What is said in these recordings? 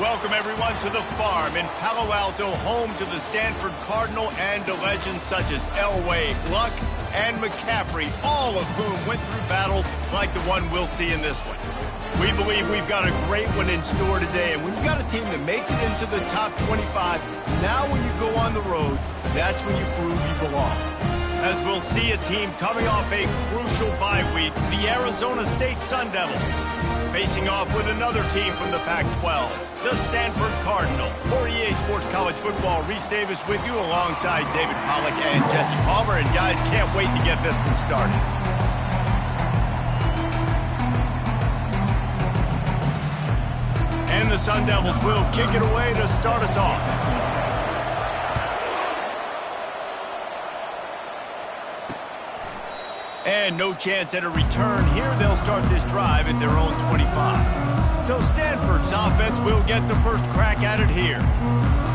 Welcome, everyone, to the farm in Palo Alto, home to the Stanford Cardinal and to legends such as Elway, Luck, and McCaffrey, all of whom went through battles like the one we'll see in this one. We believe we've got a great one in store today, and when you've got a team that makes it into the top 25, now when you go on the road, that's when you prove you belong. As we'll see a team coming off a crucial bye week, the Arizona State Sun Devils, facing off with another team from the Pac-12, the Stanford Cardinal. For EA Sports College Football, Reese Davis with you alongside David Pollack and Jesse Palmer. And guys, can't wait to get this one started. And the Sun Devils will kick it away to start us off. And no chance at a return here. They'll start this drive at their own 25. So Stanford's offense will get the first crack at it here.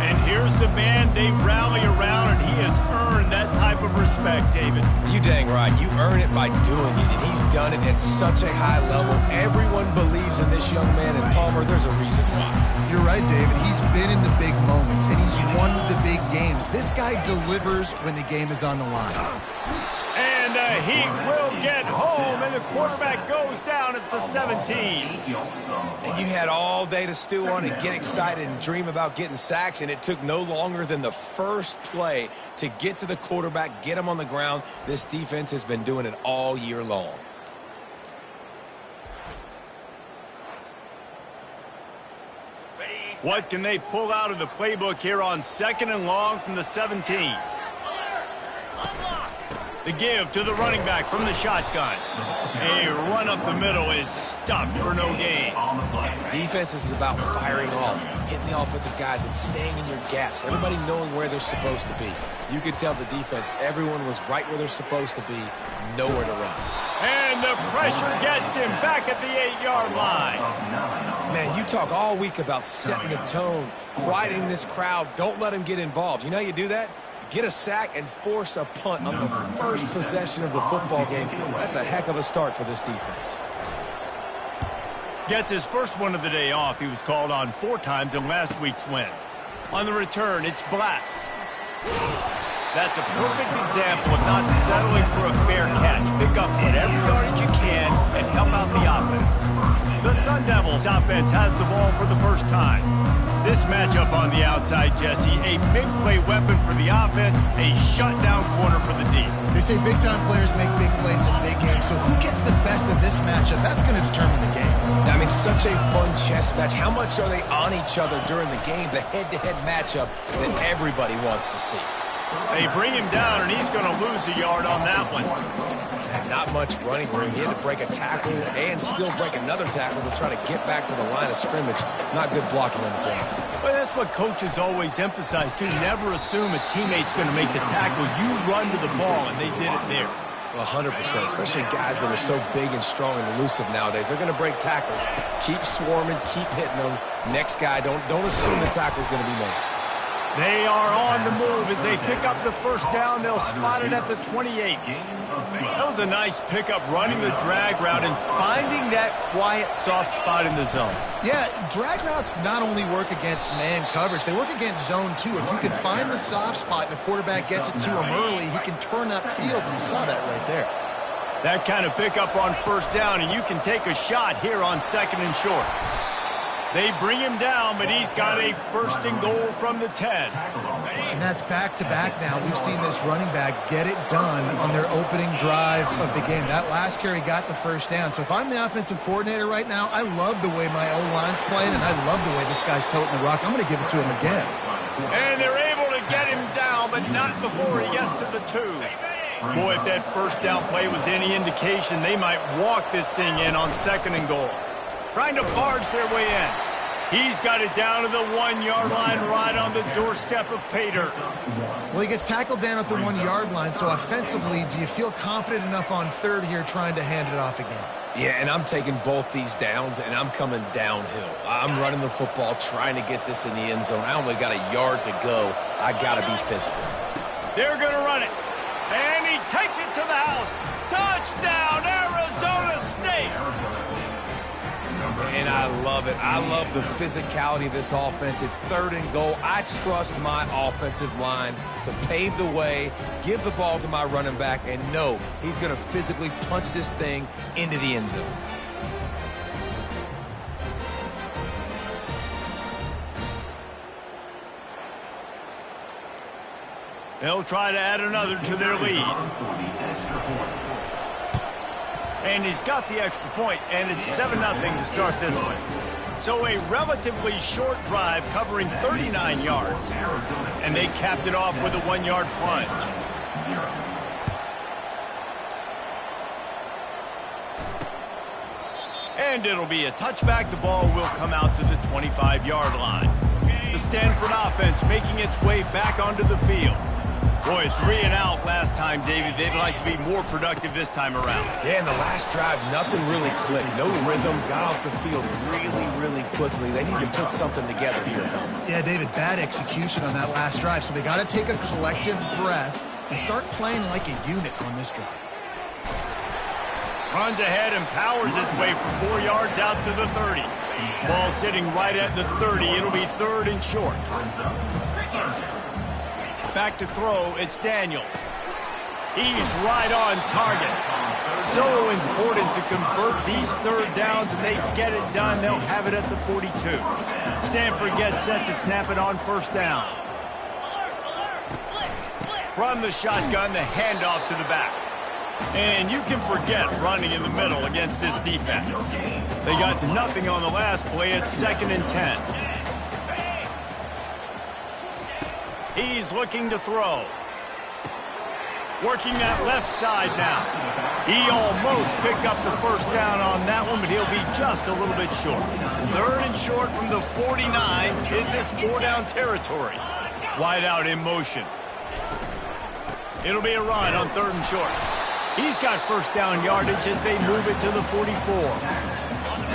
And here's the man they rally around, and he has earned that type of respect, David. You dang right. You earn it by doing it, and he's done it at such a high level. Everyone believes in this young man, and Palmer, there's a reason why. You're right, David. He's been in the big moments, and he's won the big games. This guy delivers when the game is on the line. And the Heat will get home, and the quarterback goes down at the 17. And you had all day to stew on it, get excited, and dream about getting sacks, and it took no longer than the first play to get to the quarterback, get him on the ground. This defense has been doing it all year long. What can they pull out of the playbook here on 2nd and long from the 17? The give to the running back from the shotgun. A run up the middle is stuffed for no gain. Defense is about firing off, hitting the offensive guys and staying in your gaps. Everybody knowing where they're supposed to be. You could tell the defense, everyone was right where they're supposed to be, nowhere to run. And the pressure gets him back at the 8-yard line. Man, you talk all week about setting the tone, quieting this crowd. Don't let them get involved. You know how you do that? Get a sack and force a punt on the first possession of the football game. That's a heck of a start for this defense. Gets his first one of the day off. He was called on 4 times in last week's win. On the return, it's Black. That's a perfect example of not settling for a fair catch. Pick up whatever yardage you can and help out the offense. The Sun Devils offense has the ball for the first time. This matchup on the outside, Jesse, a big play weapon for the offense, a shutdown corner for the D. They say big-time players make big plays in big games, so who gets the best of this matchup? That's going to determine the game. I mean, such a fun chess match. How much are they on each other during the game, the head-to-head matchup that everybody wants to see? They bring him down, and he's going to lose a yard on that one. Not much running room. He had to break a tackle and still break another tackle to try to get back to the line of scrimmage. Not good blocking on the play. Well, that's what coaches always emphasize, too. Never assume a teammate's going to make the tackle. You run to the ball, and they did it there. 100%, especially guys that are so big and strong and elusive nowadays. They're going to break tackles. Keep swarming, keep hitting them. Next guy, don't assume the tackle's going to be made. They are on the move as they pick up the first down. They'll spot it at the 28. That was a nice pickup, running the drag route and finding that quiet, soft spot in the zone. Yeah, drag routes not only work against man coverage, they work against zone too. If you can find the soft spot and the quarterback gets it to him early, he can turn upfield, and you saw that right there. That kind of pickup on first down, and you can take a shot here on 2nd and short. They bring him down, but he's got a 1st and goal from the 10. And that's back-to-back now. We've seen this running back get it done on their opening drive of the game. That last carry got the first down. So if I'm the offensive coordinator right now, I love the way my O-line's playing, and I love the way this guy's toting the rock. I'm going to give it to him again. And they're able to get him down, but not before he gets to the 2. Boy, if that first down play was any indication, they might walk this thing in on 2nd and goal. Trying to barge their way in. He's got it down to the 1-yard line right on the doorstep of Pater. Well, he gets tackled down at the 1-yard line, so offensively, do you feel confident enough on 3rd here trying to hand it off again? Yeah, and I'm taking both these downs, and I'm coming downhill. I'm running the football, trying to get this in the end zone. I only got a yard to go. I got to be physical. They're going to run it. And he takes it to the house. Touchdown, Arizona State. and I love it. I love the physicality of this offense. It's 3rd and goal. I trust my offensive line to pave the way, give the ball to my running back, and know he's going to physically punch this thing into the end zone. They'll try to add another to their lead. And he's got the extra point, and it's 7-0 to start this one. So a relatively short drive covering 39 yards. And they capped it off with a 1-yard plunge. And it'll be a touchback. The ball will come out to the 25-yard line. The Stanford offense making its way back onto the field. Boy, 3 and out last time, David. They'd like to be more productive this time around. Yeah, in the last drive, nothing really clicked. No rhythm, got off the field really quickly. They need to put something together here. Yeah, David, bad execution on that last drive. So they got to take a collective breath and start playing like a unit on this drive. Runs ahead and powers his way for 4 yards out to the 30. Ball sitting right at the 30. It'll be 3rd and short. Back to throw, it's Daniels. He's right on target. So important to convert these 3rd downs, and they get it done. They'll have it at the 42. Stanford gets set to snap it on 1st down. From the shotgun, the handoff to the back. And you can forget running in the middle against this defense. They got nothing on the last play. It's 2nd and 10. He's looking to throw. Working that left side now. He almost picked up the 1st down on that one, but he'll be just a little bit short. 3rd and short from the 49. Is this 4-down territory? Wide out in motion. It'll be a run on 3rd and short. He's got 1st down yardage as they move it to the 44.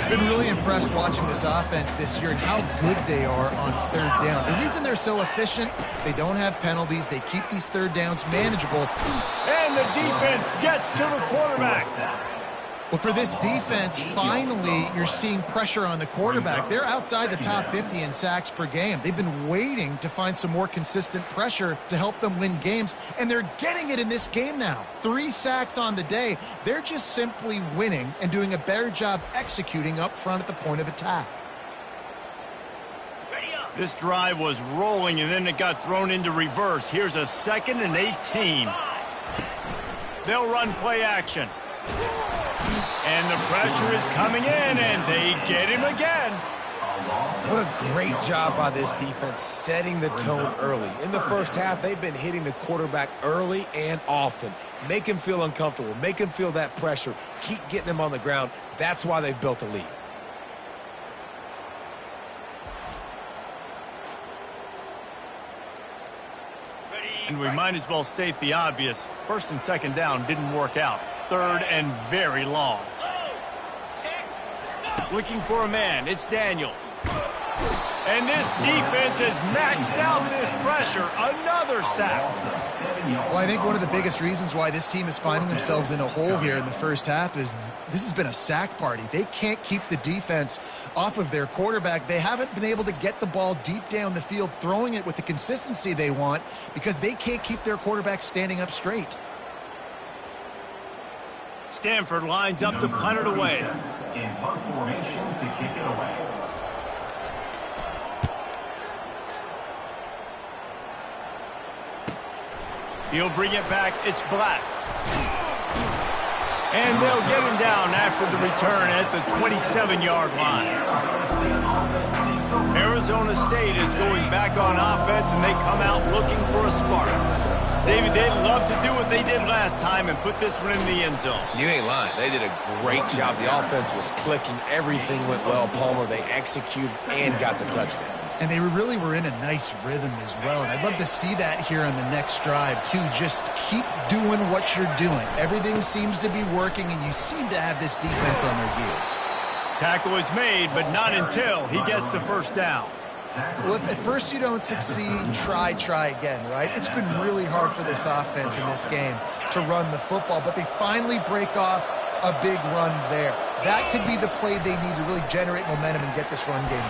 Been really impressed watching this offense this year and how good they are on 3rd down. The reason they're so efficient, they don't have penalties. They keep these 3rd downs manageable. And the defense gets to the quarterback. Well, for this defense, finally, you're seeing pressure on the quarterback. They're outside the top 50 in sacks per game. They've been waiting to find some more consistent pressure to help them win games, and they're getting it in this game now. 3 sacks on the day. They're just simply winning and doing a better job executing up front at the point of attack. This drive was rolling, and then it got thrown into reverse. Here's a 2nd and 18. They'll run play action. And the pressure is coming in, and they get him again. What a great job by this defense setting the tone early. In the 1st half, they've been hitting the quarterback early and often. Make him feel uncomfortable. Make him feel that pressure. Keep getting him on the ground. That's why they've built a lead. And we might as well state the obvious. 1st and 2nd down didn't work out. 3rd and very long. Looking for a man. It's Daniels. And this defense has maxed out this pressure. Another sack. Well, I think one of the biggest reasons why this team is finding themselves in a hole here in the 1st half is this has been a sack party. They can't keep the defense off of their quarterback. They haven't been able to get the ball deep down the field, throwing it with the consistency they want because they can't keep their quarterback standing up straight. Stanford lines up to punt it away. In punt formation to kick it away. He'll bring it back. It's Black. And they'll get him down after the return at the 27-yard line. Arizona State is going back on offense, and they come out looking for a spark. David, they'd love to do what they did last time and put this one in the end zone. You ain't lying. They did a great job. The offense was clicking. Everything went well, Palmer. They executed and got the touchdown. And they really were in a nice rhythm as well. And I'd love to see that here on the next drive, too. Just keep doing what you're doing. Everything seems to be working, and you seem to have this defense on their heels. Tackle is made, but not until he gets the 1st down. Well, if at first you don't succeed, try again, right? It's been really hard for this offense in this game to run the football, but they finally break off a big run there. that could be the play they need to really generate momentum and get this run game.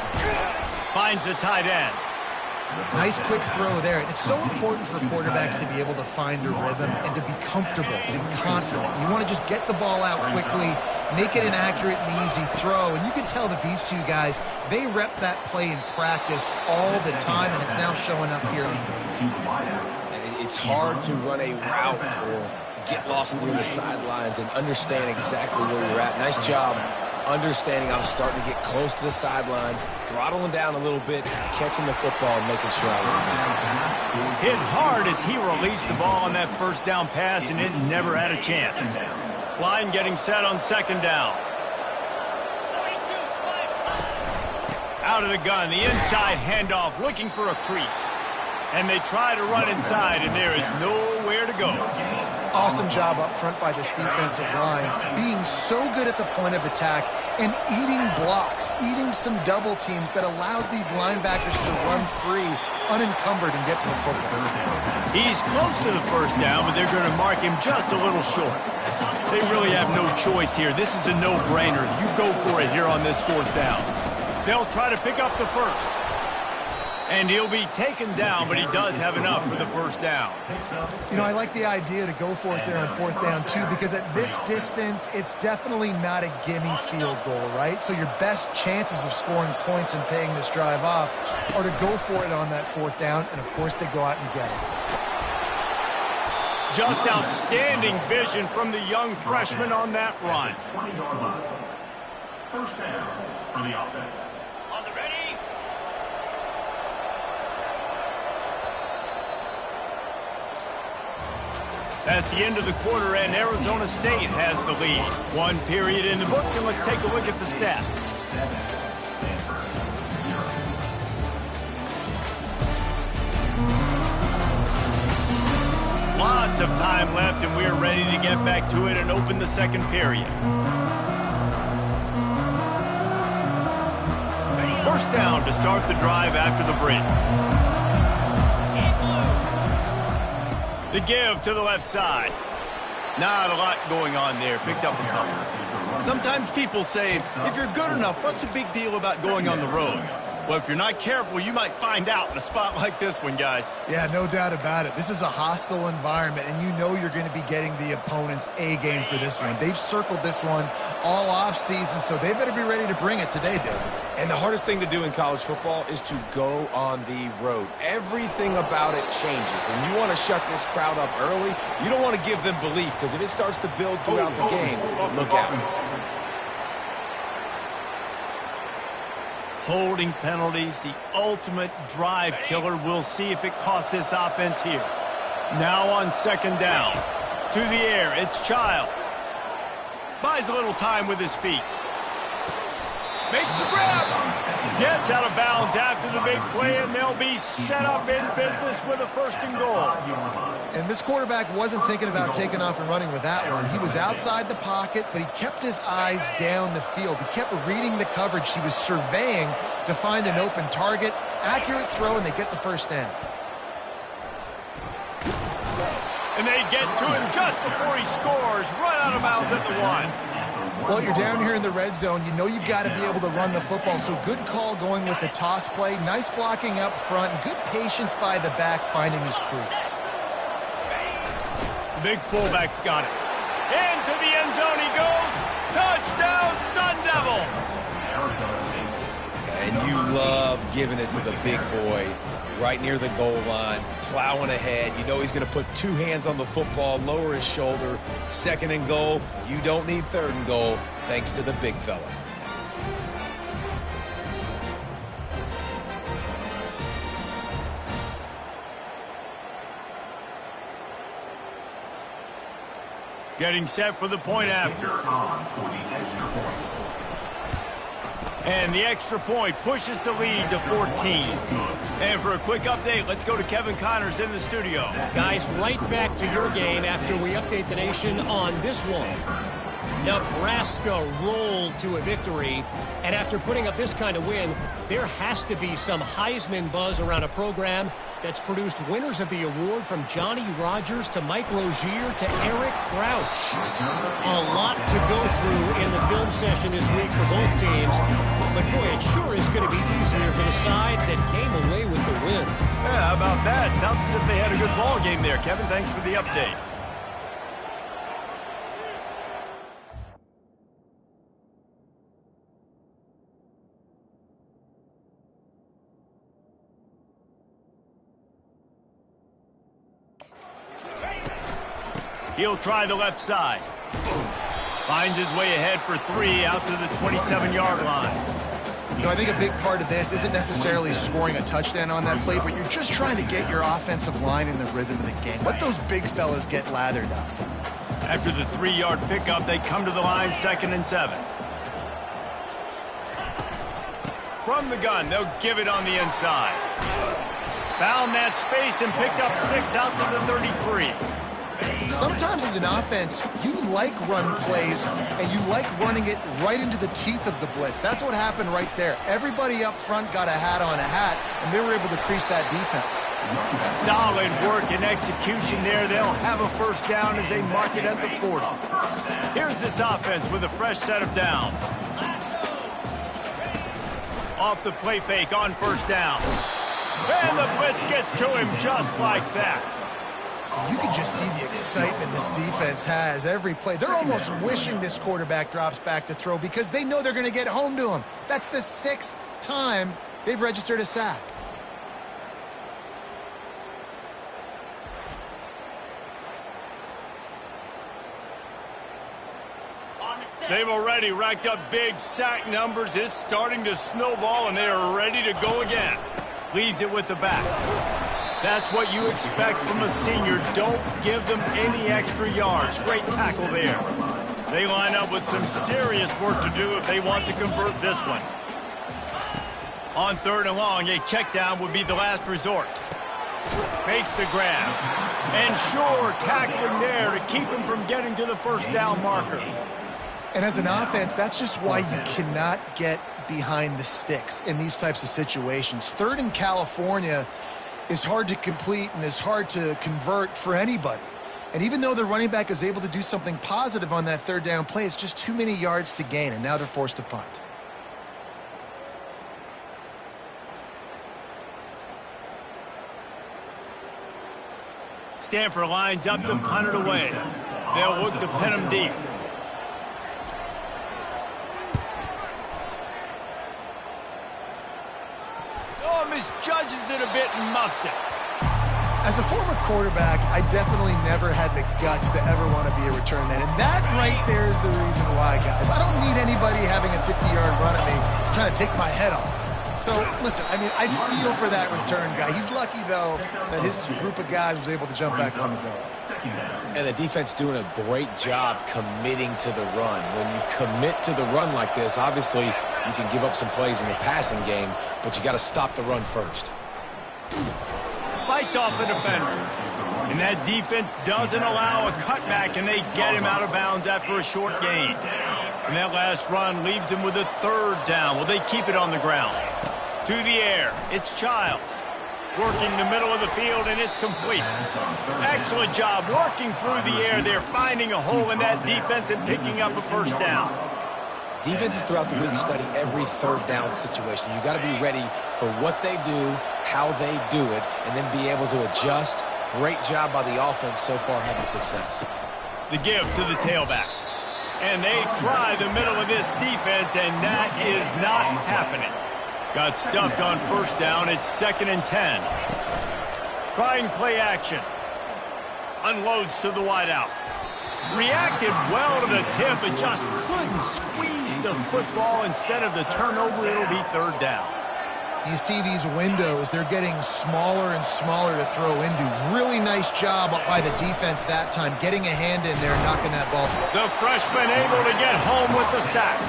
Finds the tight end. Nice quick throw there. And it's so important for quarterbacks to be able to find a rhythm and to be comfortable and confident. You want to just get the ball out quickly, make it an accurate and easy throw. And you can tell that these two guys, they rep that play in practice all the time, and it's now showing up here on game. It's hard to run a route or get lost near the sidelines and understand exactly where you're at. Nice job understanding I was starting to get close to the sidelines, throttling down a little bit, catching the football and making sure I was in bounds. Hit hard as he released the ball on that first down pass, and it never had a chance. Line getting set on second down. Out of the gun, the inside handoff, looking for a crease. And they try to run inside, and there is nowhere to go. Awesome job up front by this defensive line, being so good at the point of attack and eating blocks, eating some double teams that allows these linebackers to run free, unencumbered, and get to the football. He's close to the first down, but they're going to mark him just a little short. They really have no choice here. This is a no-brainer. You go for it here on this fourth down. They'll try to pick up the first. And he'll be taken down, but he does have enough for the first down. You know, I like the idea to go for it there on fourth down, too, because at this distance, it's definitely not a gimme field goal, right? So your best chances of scoring points and paying this drive off are to go for it on that fourth down, and, of course, they go out and get it. Just outstanding vision from the young freshman on that run. 20-yard line. First down for the offense. On the ready. That's the end of the quarter, and Arizona State has the lead. One period in the books, and let's take a look at the stats. Lots of time left, and we're ready to get back to it and open the second period. First down to start the drive after the break. The give to the left side. Not a lot going on there. Picked up a couple. Sometimes people say, if you're good enough, what's the big deal about going on the road? Well, if you're not careful, you might find out in a spot like this one, guys. Yeah, no doubt about it. This is a hostile environment, and you know you're going to be getting the opponent's A game for this one. They've circled this one all off season, so they better be ready to bring it today, David. And the hardest thing to do in college football is to go on the road. Everything about it changes, and you want to shut this crowd up early. You don't want to give them belief, because if it starts to build throughout the game, look out. Holding penalties, the ultimate drive killer. We'll see if it costs this offense here. Now on second down. To the air, it's Childs. Buys a little time with his feet. Makes the grab. Gets out of bounds after the big play, and they'll be set up in business with a first and goal. And this quarterback wasn't thinking about taking off and running with that one. He was outside the pocket, but he kept his eyes down the field. He kept reading the coverage. He was surveying to find an open target. Accurate throw, and they get the first down. And they get to him just before he scores. Run out of bounds at the one. Well, you're down here in the red zone. You know you've got to be able to run the football, so good call going with the toss play. Nice blocking up front. Good patience by the back finding his crease. The big fullback's got it. Into the end zone he goes. Touchdown, Sun Devils. And you love giving it to the big boy right near the goal line, plowing ahead. You know he's going to put two hands on the football, lower his shoulder. Second and goal. You don't need third and goal, thanks to the big fella. Getting set for the point after. And the extra point pushes the lead to 14. And for a quick update, let's go to Kevin Connors in the studio. Guys, right back to your game after we update the nation on this one. Nebraska rolled to a victory, and after putting up this kind of win, there has to be some Heisman buzz around a program that's produced winners of the award from Johnny Rodgers to Mike Rozier to Eric Crouch. A lot to go through in the film session this week for both teams, but boy, it sure is going to be easier for the side that came away with the win. Yeah, how about that? Sounds as if they had a good ball game there, Kevin. Thanks for the update. He'll try the left side. Finds his way ahead for 3 out to the 27-yard line. You know, I think a big part of this isn't necessarily scoring a touchdown on that play, but you're just trying to get your offensive line in the rhythm of the game. Let those big fellas get lathered up. After the 3-yard pickup, they come to the line, 2nd and 7. From the gun, they'll give it on the inside. Found that space and picked up 6 out to the 33. Sometimes as an offense, you like run plays, and you like running it right into the teeth of the blitz. That's what happened right there. Everybody up front got a hat on a hat, and they were able to crease that defense. Solid work and execution there. They'll have a first down as they mark it at the 40. Here's this offense with a fresh set of downs. Off the play fake on first down. And the blitz gets to him just like that. You can just see the excitement this defense has every play. They're almost wishing this quarterback drops back to throw because they know they're going to get home to him. That's the 6th time they've registered a sack. They've already racked up big sack numbers. It's starting to snowball, and they are ready to go again. Leaves it with the back. That's what you expect from a senior. Don't give them any extra yards. Great tackle there. They line up with some serious work to do if they want to convert this one. On 3rd and long, a check down would be the last resort. Makes the grab. And sure, tackling there to keep him from getting to the first down marker. And as an offense, that's just why you cannot get behind the sticks in these types of situations. 3rd in California is hard to complete and is hard to convert for anybody. And even though the running back is able to do something positive on that 3rd down play, it's just too many yards to gain, and now they're forced to punt. Stanford lines up to punt it away. They'll look to pin him deep. Misjudges it a bit and muffs it. As a former quarterback, I definitely never had the guts to ever want to be a return man. And that right there is the reason why, guys. I don't need anybody having a 50-yard run at me trying to take my head off. So, listen, I mean, I feel for that return guy. He's lucky, though, that his group of guys was able to jump back on the go. And the defense doing a great job committing to the run. When you commit to the run like this, obviously you can give up some plays in the passing game, but you got to stop the run first. Fights off the defender. And that defense doesn't allow a cutback, and they get him out of bounds after a short gain. And that last run leaves him with a 3rd down. Will they keep it on the ground? To the air. It's Childs. Working the middle of the field, and it's complete. Excellent job working through the air. They're finding a hole in that defense and picking up a first down. Defenses throughout the week study every 3rd down situation. You got to be ready for what they do, how they do it, and then be able to adjust. Great job by the offense so far having success. The give to the tailback. And they try the middle of this defense, and that is not happening. Got stuffed on first down. It's 2nd and 10. Trying play action. Unloads to the wideout. Reacted well to the tip, but just couldn't squeeze the football. Instead of the turnover, it'll be 3rd down. You see these windows, they're getting smaller and smaller to throw into. Really nice job by the defense that time, getting a hand in there and knocking that ball. The freshman able to get home with the sack.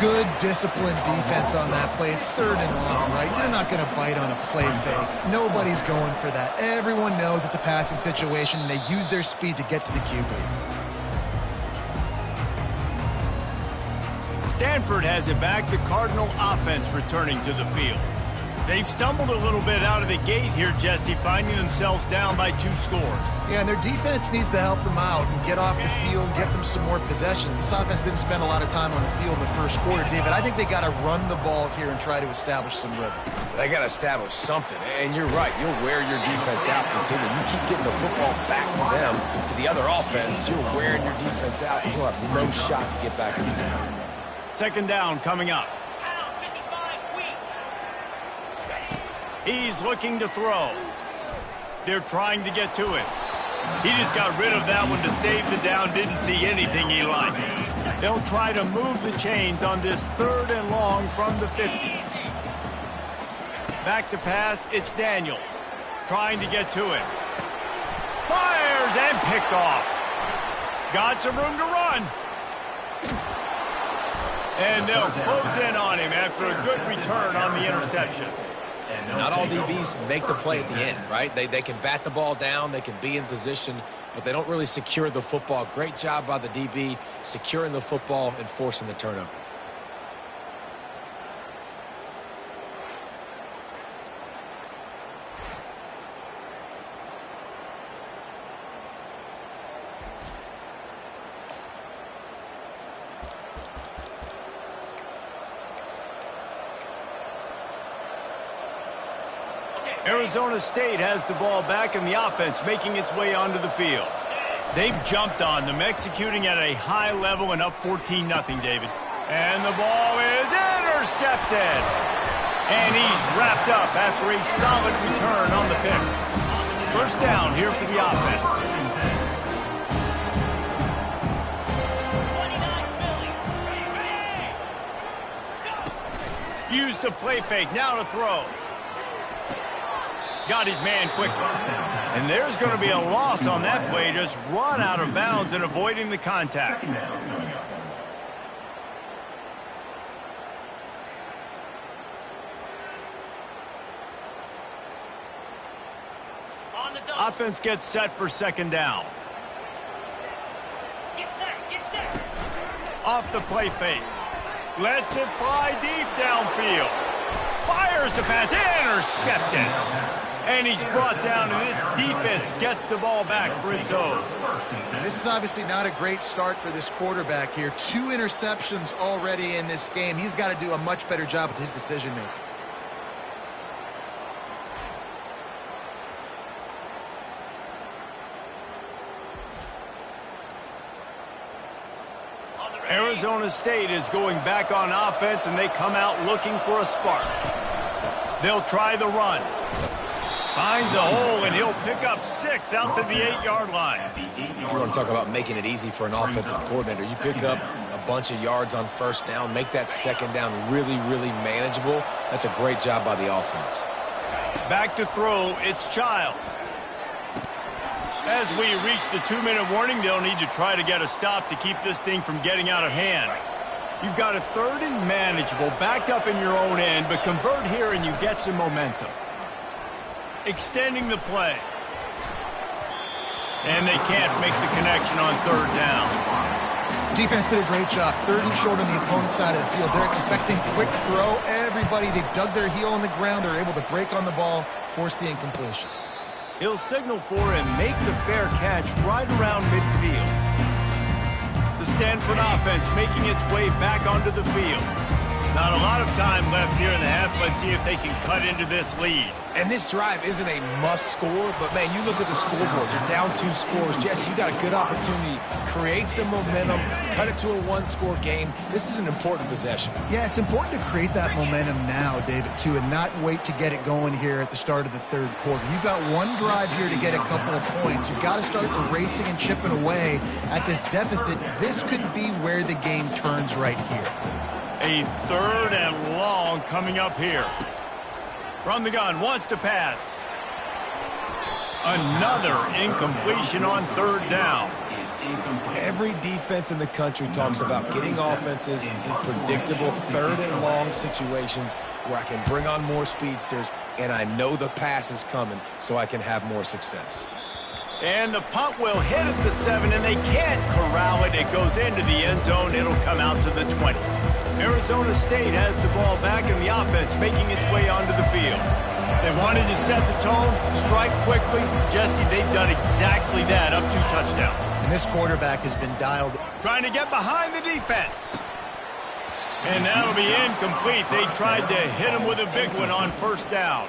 Good disciplined defense on that play. It's 3rd and long, right? You're not going to bite on a play fake. Nobody's going for that. Everyone knows it's a passing situation, and they use their speed to get to the QB. Stanford has it back. The Cardinal offense returning to the field. They've stumbled a little bit out of the gate here, Jesse, finding themselves down by 2 scores. Yeah, and their defense needs to help them out and get off the field, get them some more possessions. This offense didn't spend a lot of time on the field in the first quarter, David. I think they got to run the ball here and try to establish some rhythm. They got to establish something, and you're right. You'll wear your defense out until you keep getting the football back to them, to the other offense. You're wearing your defense out, and you'll have no shot to get back in this game. Second down coming up. He's looking to throw. They're trying to get to it. He just got rid of that one to save the down. Didn't see anything he liked. They'll try to move the chains on this 3rd and long from the 50. Back to pass, it's Daniels. Trying to get to it. Fires and picked off. Got some room to run. And they'll close in on him after a good return on the interception. Not all DBs make the play at the end, right? They can bat the ball down, they can be in position, but they don't really secure the football. Great job by the DB securing the football and forcing the turnover. Arizona State has the ball back and the offense making its way onto the field. They've jumped on them, executing at a high level and up 14-0, David. And the ball is intercepted. And he's wrapped up after a solid return on the pick. First down here for the offense. Use the play fake, now to throw. Got his man quickly. And there's going to be a loss on that play, just run out of bounds and avoiding the contact. Offense gets set for second down. Get set. Off the play fake. Lets it fly deep downfield. Fires the pass, intercepted. And he's brought down, and this defense gets the ball back for its own. This is obviously not a great start for this quarterback here. 2 interceptions already in this game. He's got to do a much better job with his decision-making. Arizona State is going back on offense, and they come out looking for a spark. They'll try the run. Finds a hole, and he'll pick up 6 out to the 8-yard line. You want to talk about making it easy for an offensive coordinator. You pick up a bunch of yards on first down, make that second down really, really manageable. That's a great job by the offense. Back to throw, it's Childs. As we reach the 2-minute warning, they'll need to try to get a stop to keep this thing from getting out of hand. You've got a 3rd and manageable, backed up in your own end, but convert here and you get some momentum. Extending the play. And they can't make the connection on 3rd down. Defense did a great job. 3rd and short on the opponent's side of the field. They're expecting quick throw. Everybody, they've dug their heel on the ground. They're able to break on the ball, force the incompletion. He'll signal for and make the fair catch right around midfield. The Stanford offense making its way back onto the field. Not a lot of time left here in the half. Let's see if they can cut into this lead. And this drive isn't a must score, but, man, you look at the scoreboard. You're down 2 scores. Jesse, you got a good opportunity. Create some momentum. Cut it to a 1-score game. This is an important possession. Yeah, it's important to create that momentum now, David, too, and not wait to get it going here at the start of the 3rd quarter. You've got 1 drive here to get a couple of points. You've got to start erasing and chipping away at this deficit. This could be where the game turns right here. A 3rd and long coming up here. From the gun, wants to pass. Another incompletion on 3rd down. Every defense in the country talks about getting offenses in predictable 3rd and long situations where I can bring on more speedsters and I know the pass is coming so I can have more success. And the punt will hit at the 7, and they can't corral it. It goes into the end zone. It'll come out to the 20. Arizona State has the ball back and the offense making its way onto the field. They wanted to set the tone, strike quickly. Jesse, they've done exactly that up 2 touchdowns. And this quarterback has been dialed. Trying to get behind the defense. And that'll be incomplete. They tried to hit him with a big one on first down.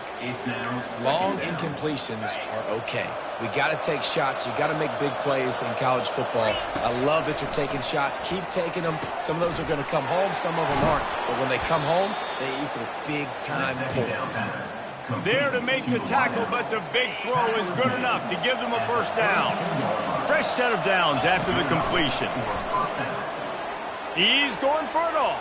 Long incompletions are okay. We got to take shots. You got to make big plays in college football. I love that you're taking shots. Keep taking them. Some of those are going to come home. Some of them aren't. But when they come home, they equal big-time points. There to make the tackle, but the big throw is good enough to give them a first down. Fresh set of downs after the completion. He's going for it all.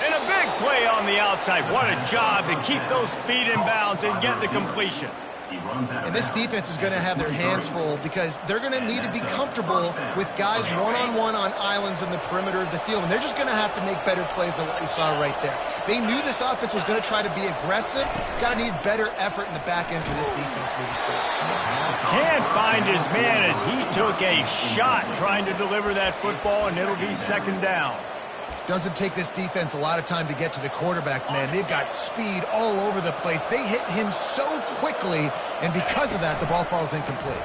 And a big play on the outside. What a job to keep those feet in bounds and get the completion. And this defense is going to have their hands full because they're going to need to be comfortable with guys one-on-one on islands in the perimeter of the field. And they're just going to have to make better plays than what we saw right there. They knew this offense was going to try to be aggressive. Got to need better effort in the back end for this defense moving forward. Can't find his man as he took a shot trying to deliver that football, and it'll be second down. Doesn't take this defense a lot of time to get to the quarterback, man. They've got speed all over the place. They hit him so quickly, and because of that, the ball falls incomplete.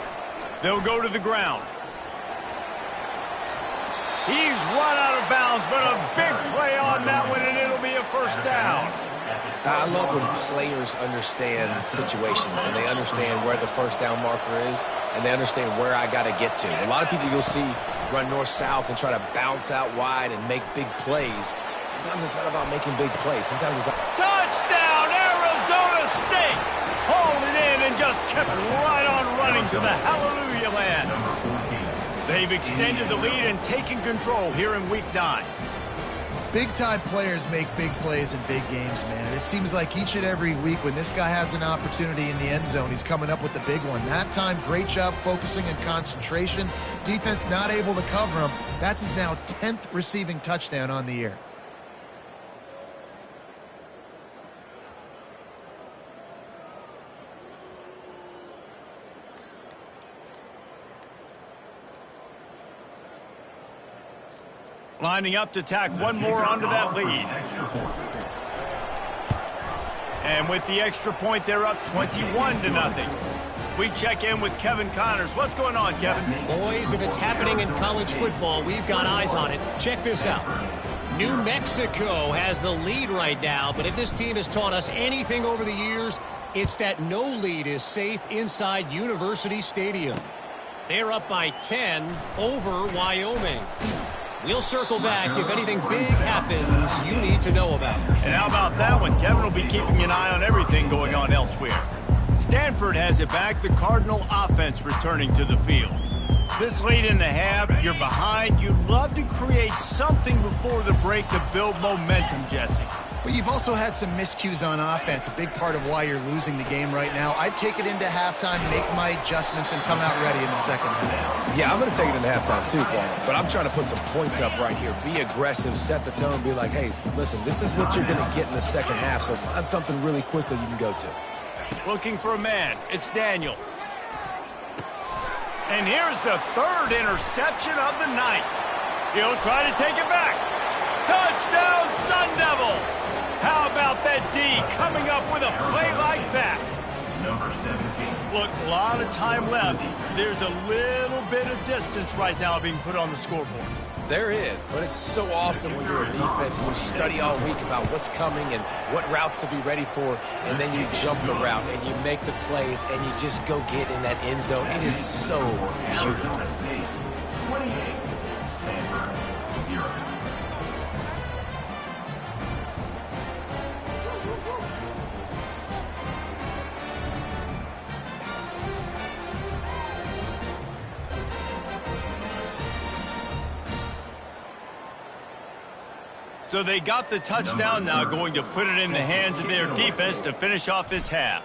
They'll go to the ground. He's run out of bounds, but a big play on that one, and it'll be a first down. I love when players understand situations and they understand where the first down marker is and they understand where I got to get to. A lot of people you'll see run north-south and try to bounce out wide and make big plays. Sometimes it's not about making big plays. Sometimes it's about... Touchdown, Arizona State! Hauled it in and just kept right on running to the hallelujah land. They've extended the lead and taken control here in Week 9. Big-time players make big plays in big games, man. And it seems like each and every week when this guy has an opportunity in the end zone, he's coming up with the big one. That time, great job focusing and concentration. Defense not able to cover him. That's his now 10th receiving touchdown on the year. Lining up to tack one more onto that lead. And with the extra point, they're up 21-0. We check in with Kevin Connors. What's going on, Kevin? Boys, if it's happening in college football, we've got eyes on it. Check this out. New Mexico has the lead right now, but if this team has taught us anything over the years, it's that no lead is safe inside University Stadium. They're up by 10 over Wyoming. We'll circle back if anything big happens you need to know about. And how about that one? Kevin will be keeping an eye on everything going on elsewhere. Stanford has it back. The Cardinal offense returning to the field. This late in the half, you're behind. You'd love to create something before the break to build momentum, Jesse. But you've also had some miscues on offense, a big part of why you're losing the game right now. I'd take it into halftime, make my adjustments, and come out ready in the second half. Yeah, I'm going to take it into halftime too, Paul. But I'm trying to put some points up right here. Be aggressive, set the tone, be like, hey, listen, this is what you're going to get in the second half, so find something really quickly you can go to. Looking for a man. It's Daniels. And here's the third interception of the night. He'll try to take it back. Touchdown, Sun Devils! How about that D coming up with a play like that? Number 17. Look, a lot of time left. There's a little bit of distance right now being put on the scoreboard. There is, but it's so awesome when you're a defense and you study all week about what's coming and what routes to be ready for, and then you jump the route and you make the plays and you just go get in that end zone. It is so beautiful. 28. Stanford 0. So they got the touchdown, now going to put it in the hands of their defense to finish off this half.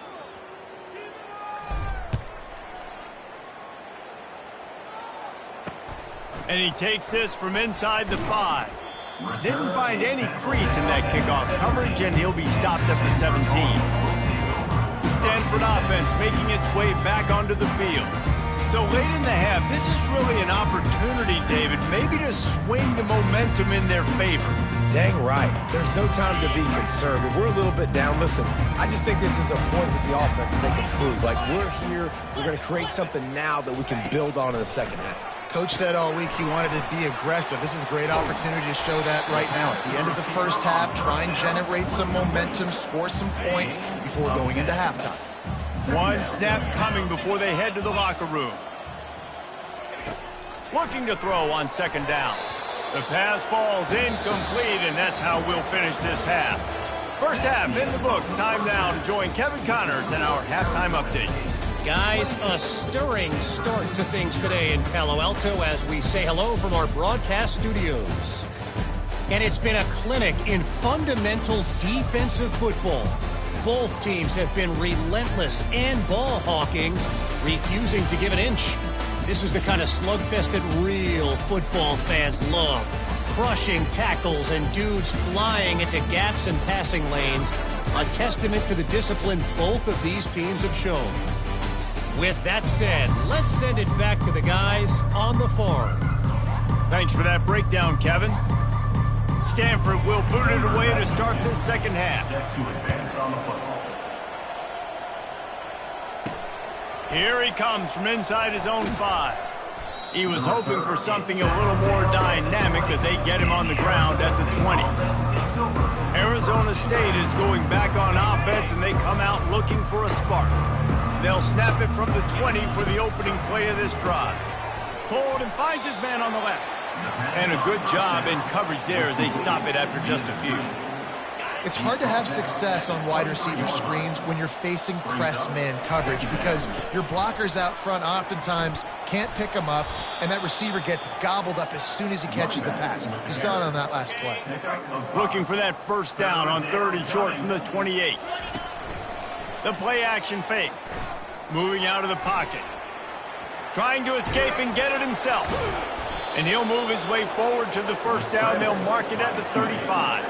And he takes this from inside the 5. Didn't find any crease in that kickoff coverage, and he'll be stopped at the 17. The Stanford offense making its way back onto the field. So late in the half, this is really an opportunity, David, maybe to swing the momentum in their favor. Dang right. There's no time to be concerned. If we're a little bit down, listen, I just think this is a point with the offense that they can prove. Like, we're here, we're going to create something now that we can build on in the second half. Coach said all week he wanted to be aggressive. This is a great opportunity to show that right now. At the end of the first half, try and generate some momentum, score some points before going into halftime. One snap coming before they head to the locker room. Looking to throw on second down. The pass falls incomplete, and that's how we'll finish this half. First half in the books. Time now to join Kevin Connors in our halftime update. Guys, a stirring start to things today in Palo Alto as we say hello from our broadcast studios. And it's been a clinic in fundamental defensive football. Both teams have been relentless and ball hawking, refusing to give an inch. This is the kind of slugfest that real football fans love. Crushing tackles and dudes flying into gaps and passing lanes. A testament to the discipline both of these teams have shown. With that said, let's send it back to the guys on the farm. Thanks for that breakdown, Kevin. Stanford will boot it away to start this second half. Here he comes from inside his own 5. He was hoping for something a little more dynamic, but they get him on the ground at the 20. Arizona State is going back on offense, and they come out looking for a spark. They'll snap it from the 20 for the opening play of this drive. Pulled and finds his man on the left. And a good job in coverage there as they stop it after just a few. It's hard to have success on wide receiver screens when you're facing press man coverage because your blockers out front oftentimes can't pick them up, and that receiver gets gobbled up as soon as he catches the pass. You saw it on that last play. Looking for that first down on 3rd and short from the 28. The play action fake. Moving out of the pocket. Trying to escape and get it himself. And he'll move his way forward to the first down. They'll mark it at the 35.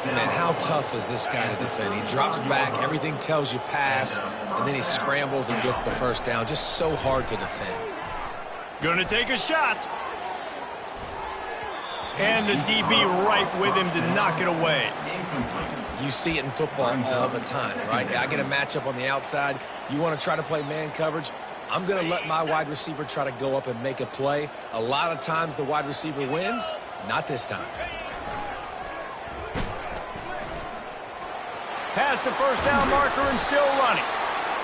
Man, how tough is this guy to defend? He drops back, everything tells you pass, and then he scrambles and gets the first down. Just so hard to defend. Gonna take a shot. And the DB right with him to knock it away. You see it in football all the time, right? I get a matchup on the outside. You want to try to play man coverage? I'm going to let my wide receiver try to go up and make a play. A lot of times the wide receiver wins. Not this time. Past the first down marker and still running.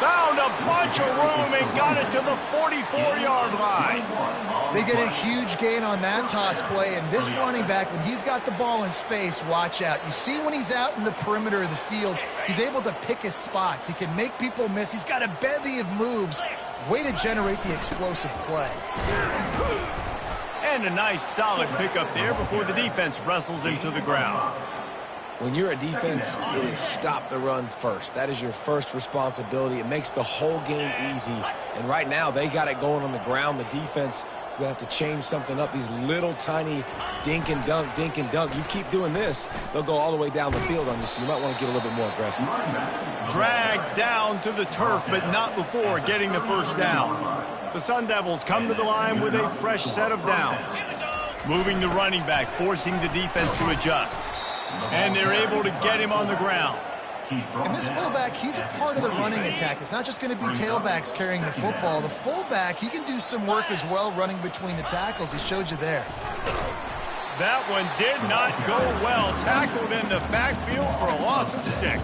Found a bunch of room and got it to the 44-yard line. They get a huge gain on that toss play, and this running back, when he's got the ball in space, watch out. You see when he's out in the perimeter of the field, he's able to pick his spots. He can make people miss. He's got a bevy of moves. Way to generate the explosive play. And a nice solid pickup there before the defense wrestles him to the ground. When you're a defense, it is stop the run first. That is your first responsibility. It makes the whole game easy. And right now, they got it going on the ground. The defense is going to have to change something up. These little tiny dink and dunk, dink and dunk. You keep doing this, they'll go all the way down the field on you, so you might want to get a little bit more aggressive. Dragged down to the turf, but not before getting the first down. The Sun Devils come to the line with a fresh set of downs. Moving the running back, forcing the defense to adjust. And they're able to get him on the ground. And this fullback, he's a part of the running attack. It's not just going to be tailbacks carrying the football. The fullback, he can do some work as well running between the tackles. He showed you there. That one did not go well. Tackled in the backfield for a loss of 6.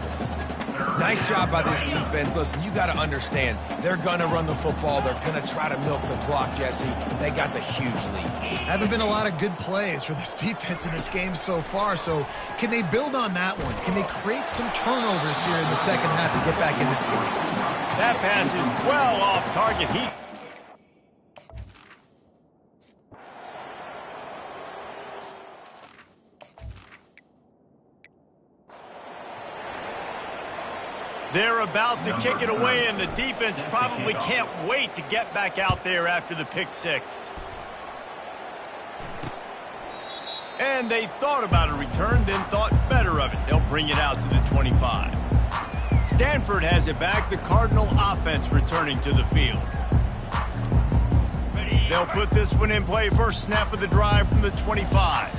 Nice job by this defense. Listen, you got to understand, they're going to run the football. They're going to try to milk the clock, Jesse. They got the huge lead. Haven't been a lot of good plays for this defense in this game so far, so can they build on that one? Can they create some turnovers here in the second half to get back in this game? That pass is well off target. They're about to kick it away, and the defense probably can't wait to get back out there after the pick 6. And they thought about a return, then thought better of it. They'll bring it out to the 25. Stanford has it back. The Cardinal offense returning to the field. They'll put this one in play first snap of the drive from the 25.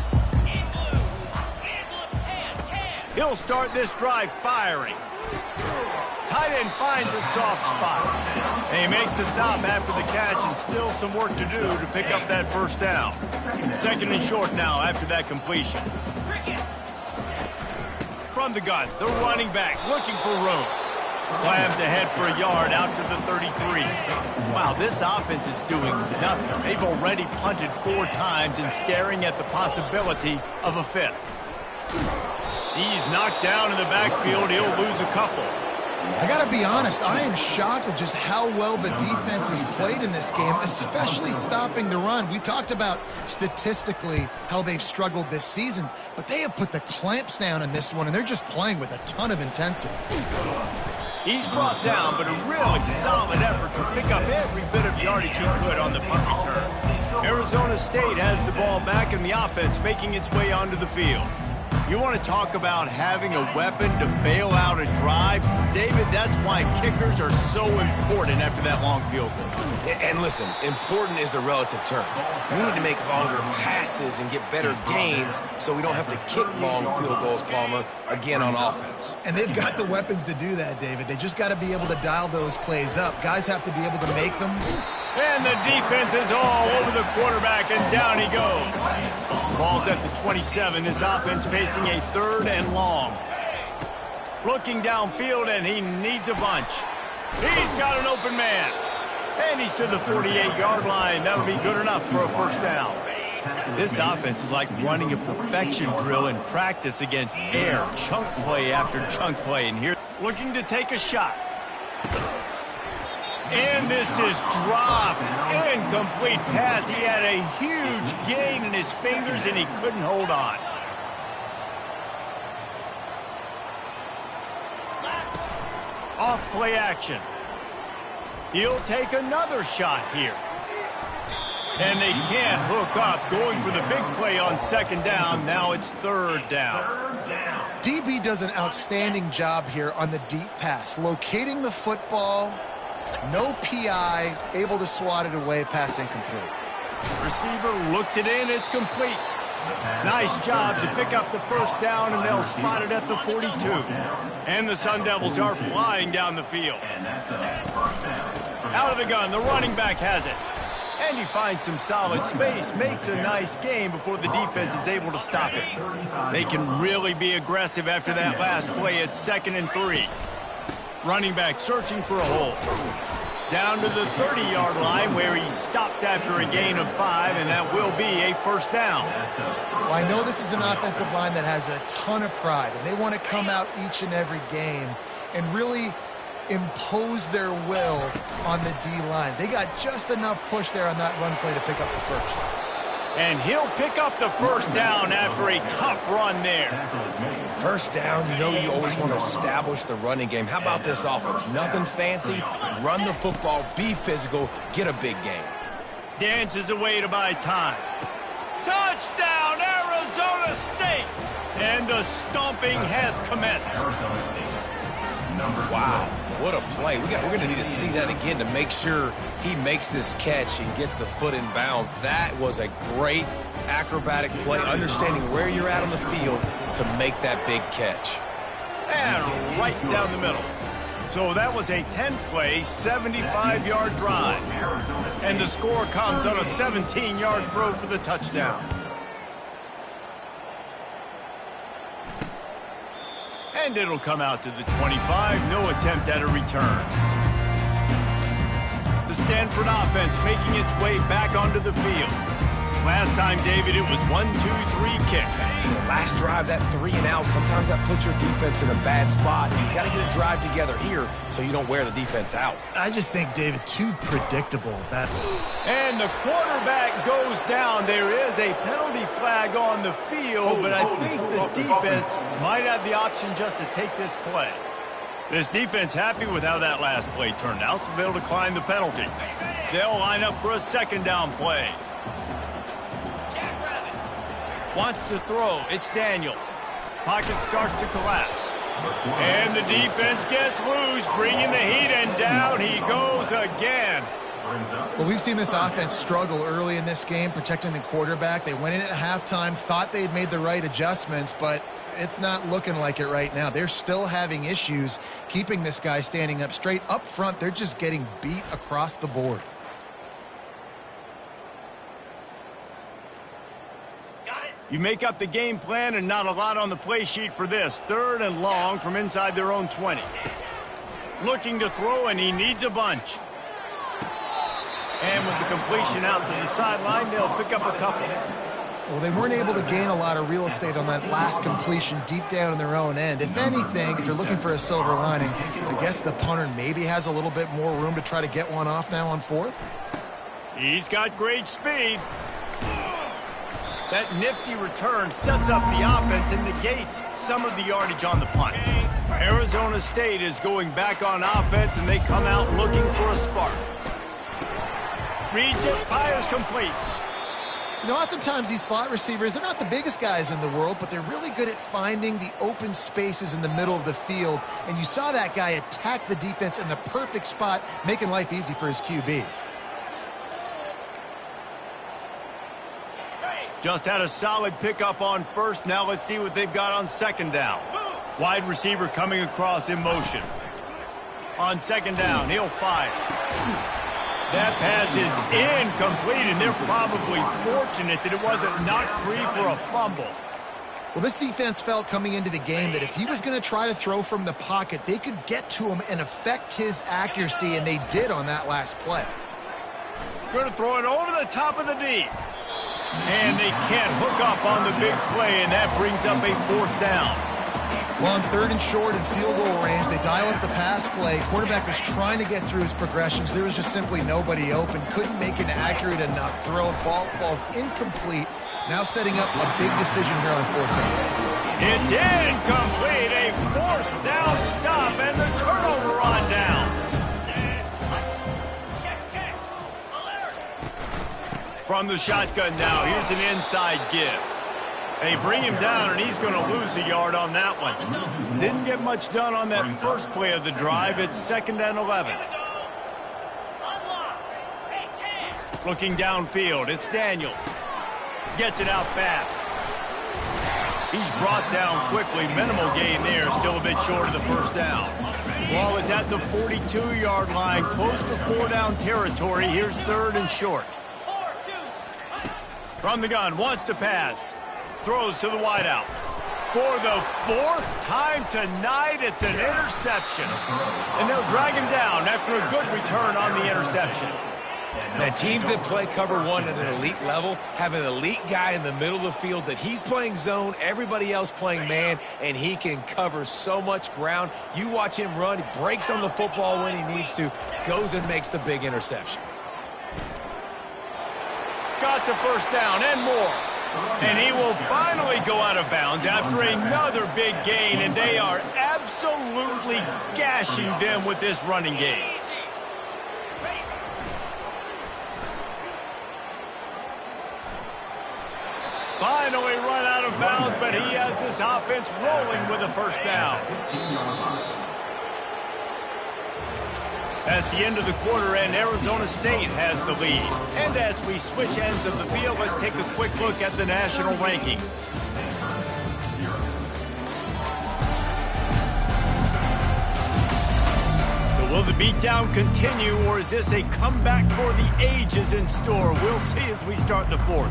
He'll start this drive firing. Tight end finds a soft spot. They make the stop after the catch and still some work to do to pick up that first down. Second and short now after that completion. From the gun, the running back looking for room. Slams ahead for a yard out to the 33. Wow, this offense is doing nothing. They've already punted 4 times and staring at the possibility of a 5th. He's knocked down in the backfield. He'll lose a couple. I got to be honest, I am shocked at just how well the defense has played in this game, especially stopping the run. We talked about statistically how they've struggled this season, but they have put the clamps down in this one, and they're just playing with a ton of intensity. He's brought down, but a really solid effort to pick up every bit of yardage he could on the punt return. Arizona State has the ball back, and the offense making its way onto the field. You want to talk about having a weapon to bail out a drive? David, that's why kickers are so important after that long field goal. And listen, important is a relative term. We need to make longer passes and get better gains so we don't have to kick long field goals, Palmer, again on offense. And they've got the weapons to do that, David. They just got to be able to dial those plays up. Guys have to be able to make them. And the defense is all over the quarterback, and down he goes. Ball's at the 27. His offense facing a 3rd and long. Looking downfield, and he needs a bunch. He's got an open man. And he's to the 48-yard line. That'll be good enough for a first down. This offense is like running a perfection drill in practice against air. Chunk play after chunk play. And here, looking to take a shot. And this is dropped. Incomplete pass. He had a huge gain in his fingers, and he couldn't hold on. Off play action. He'll take another shot here. And they can't hook up. Going for the big play on 2nd down. Now it's 3rd down. DB does an outstanding job here on the deep pass. Locating the football. No PI, able to swat it away, pass incomplete. Receiver looks it in, it's complete. Nice job to pick up the first down, and they'll spot it at the 42. And the Sun Devils are flying down the field. Out of the gun, the running back has it. And he finds some solid space, makes a nice gain before the defense is able to stop it. They can really be aggressive after that last play at 2nd and 3. Running back searching for a hole. Down to the 30-yard line where he stopped after a gain of 5, and that will be a first down. Well, I know this is an offensive line that has a ton of pride, and they want to come out each and every game and really impose their will on the D-line. They got just enough push there on that run play to pick up the first. And he'll pick up the first down after a tough run there. First down, you know you always want to establish the running game. How about this offense? Nothing fancy. Run the football, be physical, get a big gain. Dances away to buy time. Touchdown, Arizona State! And the stomping has commenced. Wow, what a play. We're going to need to see that again to make sure he makes this catch and gets the foot in bounds. That was a great acrobatic play, understanding where you're at on the field to make that big catch. And right down the middle. So that was a 10-play, 75-yard drive. And the score comes on a 17-yard throw for the touchdown. And it'll come out to the 25. No attempt at a return. The Stanford offense making its way back onto the field. Last time, David, it was 1-2-3 kick. Last drive, that 3 and out, sometimes that puts your defense in a bad spot. You got to get a drive together here so you don't wear the defense out. I just think, David, too predictable. And the quarterback goes down. There is a penalty flag on the field, but I think the defense might have the option just to take this play. This defense happy with how that last play turned out, so they'll decline the penalty. They'll line up for a 2nd down play. Wants to throw. It's Daniels. Pocket starts to collapse. And the defense gets loose, bringing the heat, and down he goes again. Well, we've seen this offense struggle early in this game, protecting the quarterback. They went in at halftime, thought they'd made the right adjustments, but it's not looking like it right now. They're still having issues keeping this guy standing up straight. Up front, they're just getting beat across the board. You make up the game plan and not a lot on the play sheet for this. 3rd and long from inside their own 20. Looking to throw, and he needs a bunch. And with the completion out to the sideline, they'll pick up a couple. Well, they weren't able to gain a lot of real estate on that last completion deep down in their own end. If anything, if you're looking for a silver lining, I guess the punter maybe has a little bit more room to try to get one off now on 4th. He's got great speed. That nifty return sets up the offense and negates some of the yardage on the punt. Arizona State is going back on offense, and they come out looking for a spark. Reads it, fires complete. You know, oftentimes these slot receivers, they're not the biggest guys in the world, but they're really good at finding the open spaces in the middle of the field. And you saw that guy attack the defense in the perfect spot, making life easy for his QB. Just had a solid pickup on 1st. Now let's see what they've got on 2nd down. Wide receiver coming across in motion. On 2nd down, he'll fire. That pass is incomplete, and they're probably fortunate that it wasn't knocked free for a fumble. Well, this defense felt coming into the game that if he was going to try to throw from the pocket, they could get to him and affect his accuracy, and they did on that last play. Going to throw it over the top of the D. And they can't hook up on the big play, and that brings up a 4th down. Well, on 3rd and short and field goal range, they dial up the pass play. Quarterback was trying to get through his progressions. There was just simply nobody open. Couldn't make an accurate enough throw. Ball falls incomplete. Now setting up a big decision here on 4th down. It's incomplete. A 4th down stop, and the turnover on downs. From the shotgun now, here's an inside give. They bring him down, and he's going to lose a yard on that one. Didn't get much done on that first play of the drive. It's 2nd and 11. Looking downfield, it's Daniels. Gets it out fast. He's brought down quickly. Minimal gain there, still a bit short of the 1st down. Ball is at the 42-yard line, close to 4-down territory. Here's 3rd and short. From the gun, wants to pass. Throws to the wideout. For the 4th time tonight, it's an interception. And they'll drag him down after a good return on the interception. The teams that play cover 1 at an elite level have an elite guy in the middle of the field that he's playing zone, everybody else playing man, and he can cover so much ground. You watch him run, he breaks on the football when he needs to, goes and makes the big interception. Got the 1st down and more. And he will finally go out of bounds after another big gain, and they are absolutely gashing them with this running game. Finally run out of bounds, but he has this offense rolling with a 1st down. That's the end of the quarter, and Arizona State has the lead. And as we switch ends of the field, let's take a quick look at the national rankings. So will the beatdown continue, or is this a comeback for the ages in store? We'll see as we start the 4th.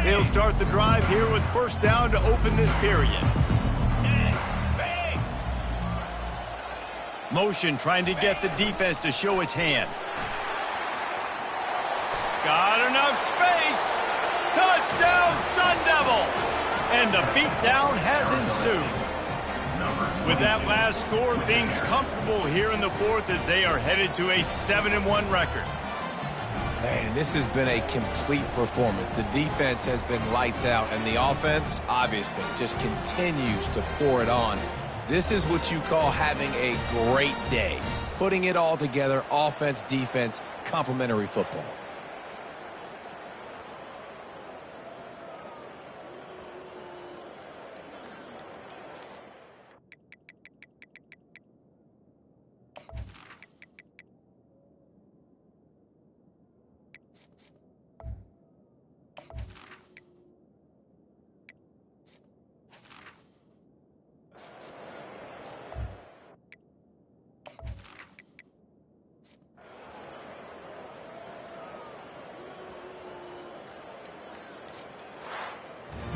They'll start the drive here with 1st down to open this period. Motion trying to get the defense to show its hand. Got enough space. Touchdown, Sun Devils! And the beatdown has ensued. With that last score, things comfortable here in the 4th as they are headed to a 7-1 record. Man, this has been a complete performance. The defense has been lights out, and the offense, obviously, just continues to pour it on. This is what you call having a great day. Putting it all together, offense, defense, complementary football.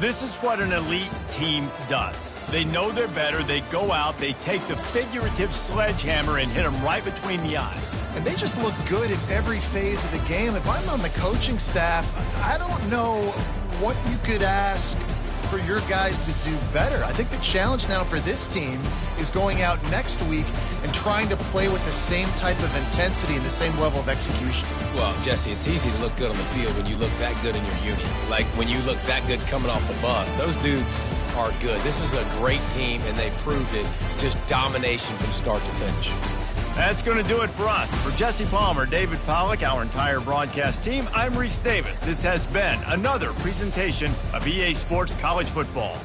This is what an elite team does. They know they're better. They go out. They take the figurative sledgehammer and hit them right between the eyes. And they just look good in every phase of the game. If I'm on the coaching staff, I don't know what you could ask for your guys to do better. I think the challenge now for this team is going out next week and trying to play with the same type of intensity and the same level of execution. Well, Jesse, it's easy to look good on the field when you look that good in your unit. Like when you look that good coming off the bus. Those dudes are good. This is a great team, and they proved it. Just domination from start to finish. That's going to do it for us. For Jesse Palmer, David Pollack, our entire broadcast team, I'm Reese Davis. This has been another presentation of EA Sports College Football.